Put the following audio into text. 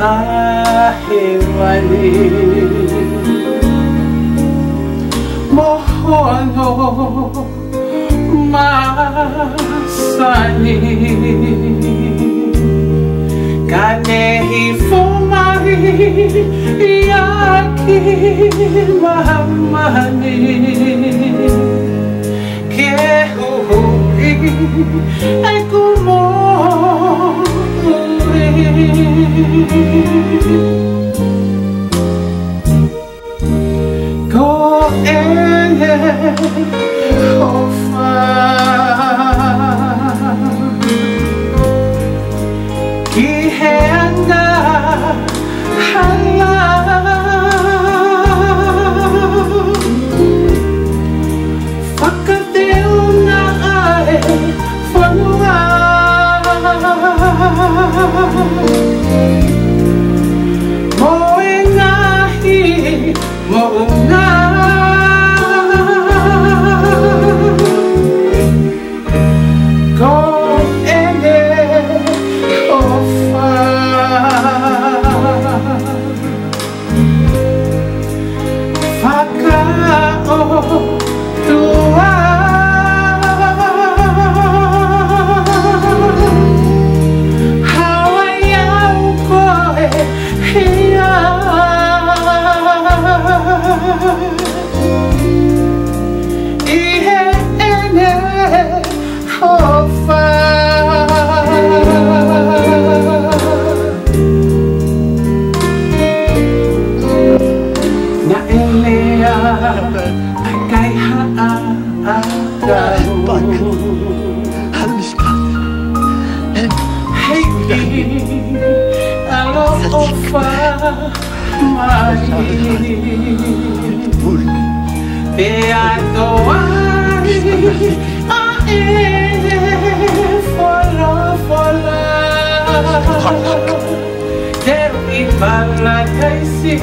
ahewani mohono masani kanehi fumari yaki mahamani kehuhi ekumori go ene ofa kiheanga hala fakadeuna ae fanua moengahi mounga go ene ofa fakao tua hawaiau koe hia ihe ene ofa na elea akai haa agau hey alo ofa mai te adoai a ele fola fola Deu i parla kaisi